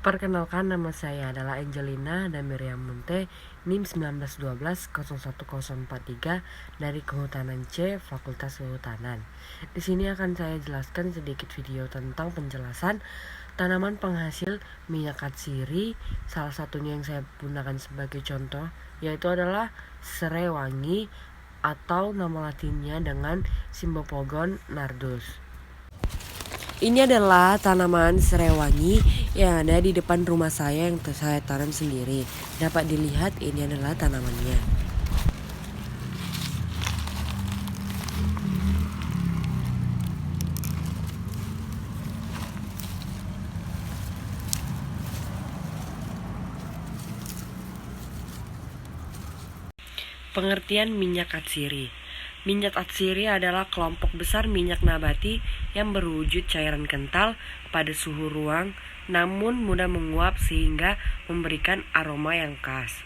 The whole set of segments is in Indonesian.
Perkenalkan, nama saya adalah Angelina dan Miriam Munte, NIM 1912-01043 dari Kehutanan C, Fakultas Kehutanan. Di sini akan saya jelaskan sedikit video tentang penjelasan tanaman penghasil minyak katsiri. Salah satunya yang saya gunakan sebagai contoh yaitu adalah serai wangi atau nama latinnya dengan Cymbopogon nardus. Ini adalah tanaman serai wangi yang ada di depan rumah saya yang saya tanam sendiri. Dapat dilihat ini adalah tanamannya. Pengertian minyak katsiri. Minyak katsiri adalah kelompok besar minyak nabati yang berwujud cairan kental pada suhu ruang namun mudah menguap sehingga memberikan aroma yang khas.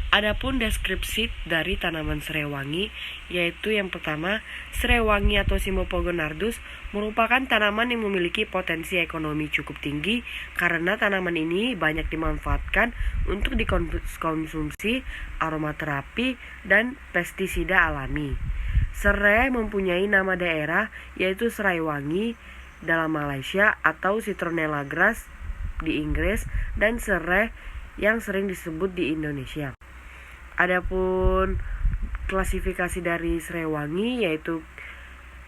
Adapun deskripsi dari tanaman serai wangi, yaitu yang pertama, serai wangi atau Cymbopogon nardus merupakan tanaman yang memiliki potensi ekonomi cukup tinggi karena tanaman ini banyak dimanfaatkan untuk dikonsumsi aromaterapi dan pestisida alami. Serai mempunyai nama daerah yaitu serai wangi dalam Malaysia atau Citronella grass di Inggris dan serai yang sering disebut di Indonesia. Adapun klasifikasi dari serai wangi yaitu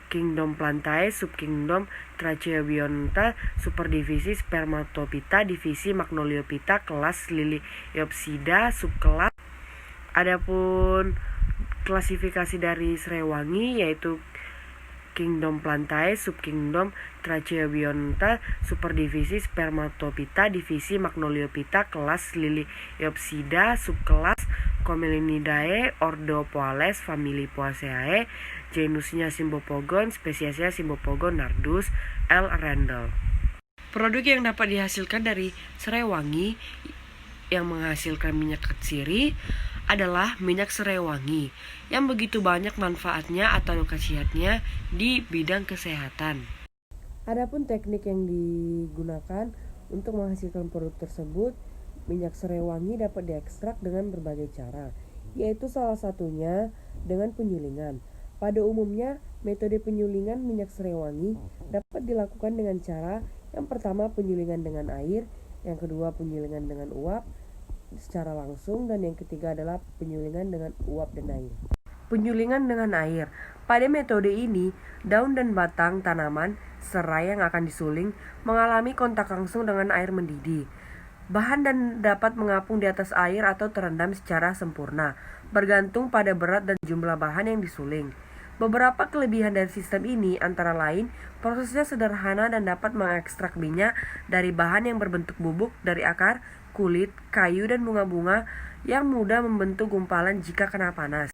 Kingdom Plantae, Subkingdom Trachyobionta, Superdivisi Spermatophyta, Divisi Magnoliophyta, kelas Liliopsida, subkelas. Adapun klasifikasi dari serai wangi yaitu Kingdom Plantae, Subkingdom Trachyobionta, Superdivisi Spermatophyta, Divisi Magnoliophyta, kelas Liliopsida, subkelas Commelinidae, ordo Poales, famili Poaceae, genusnya Cymbopogon, spesiesnya Cymbopogon nardus, L. Randall. Produk yang dapat dihasilkan dari serai wangi yang menghasilkan minyak katsiri adalah minyak serai wangi yang begitu banyak manfaatnya atau khasiatnya di bidang kesehatan. Adapun teknik yang digunakan untuk menghasilkan produk tersebut, minyak serai wangi dapat diekstrak dengan berbagai cara, yaitu salah satunya dengan penyulingan. Pada umumnya, metode penyulingan minyak serai wangi dapat dilakukan dengan cara yang pertama penyulingan dengan air, yang kedua penyulingan dengan uap secara langsung, dan yang ketiga adalah penyulingan dengan uap dan air. Penyulingan dengan air. Pada metode ini, daun dan batang tanaman serai yang akan disuling mengalami kontak langsung dengan air mendidih. Bahan dan dapat mengapung di atas air atau terendam secara sempurna, bergantung pada berat dan jumlah bahan yang disuling. Beberapa kelebihan dari sistem ini antara lain, prosesnya sederhana dan dapat mengekstrak minyak dari bahan yang berbentuk bubuk dari akar, kulit, kayu, dan bunga-bunga yang mudah membentuk gumpalan jika kena panas.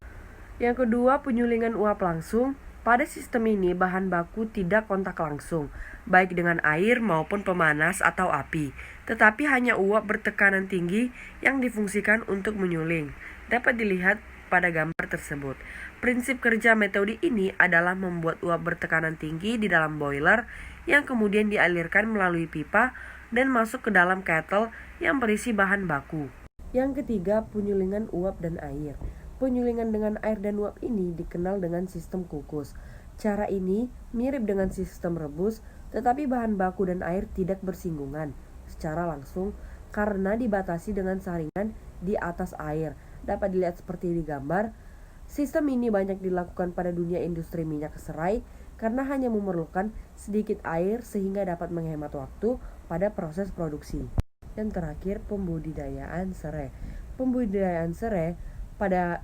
Yang kedua, penyulingan uap langsung. Pada sistem ini, bahan baku tidak kontak langsung, baik dengan air maupun pemanas atau api, tetapi hanya uap bertekanan tinggi yang difungsikan untuk menyuling. Dapat dilihat pada gambar tersebut. Prinsip kerja metode ini adalah membuat uap bertekanan tinggi di dalam boiler yang kemudian dialirkan melalui pipa dan masuk ke dalam kettle yang berisi bahan baku. Yang ketiga, penyulingan uap dan air. Penyulingan dengan air dan uap ini dikenal dengan sistem kukus. Cara ini mirip dengan sistem rebus, tetapi bahan baku dan air tidak bersinggungan secara langsung karena dibatasi dengan saringan di atas air. Dapat dilihat seperti di gambar. Sistem ini banyak dilakukan pada dunia industri minyak serai karena hanya memerlukan sedikit air sehingga dapat menghemat waktu pada proses produksi. Yang terakhir, pembudidayaan serai. Pembudidayaan serai pada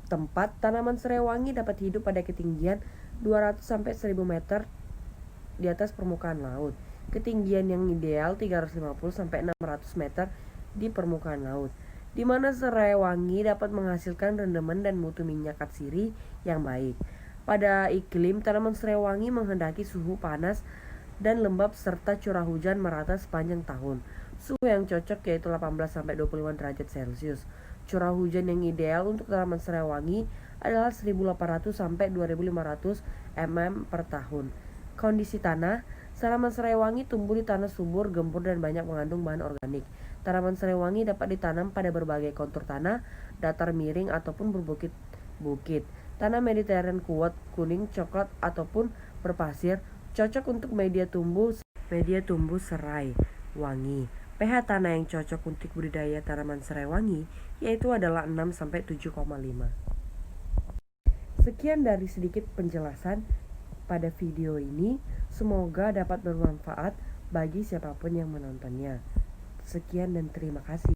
tempat tanaman serai wangi dapat hidup pada ketinggian 200-1000 meter di atas permukaan laut. Ketinggian yang ideal 350-600 meter di permukaan laut, di mana serai wangi dapat menghasilkan rendaman dan mutu minyak katsiri yang baik. Pada iklim, tanaman serai wangi menghendaki suhu panas dan lembab serta curah hujan merata sepanjang tahun. Suhu yang cocok yaitu 18-25 derajat Celcius. Curah hujan yang ideal untuk tanaman serai wangi adalah 1800-2500 mm per tahun. Kondisi tanah, Tanaman serai wangi tumbuh di tanah subur, gembur, dan banyak mengandung bahan organik. Tanaman serai wangi dapat ditanam pada berbagai kontur tanah, datar miring ataupun berbukit-bukit. Tanah Mediterranean kuat, kuning, coklat, ataupun berpasir, cocok untuk media tumbuh serai wangi. pH tanah yang cocok untuk budidaya tanaman serai wangi yaitu adalah 6-7,5. Sekian dari sedikit penjelasan pada video ini. Semoga dapat bermanfaat bagi siapapun yang menontonnya. Sekian dan terima kasih.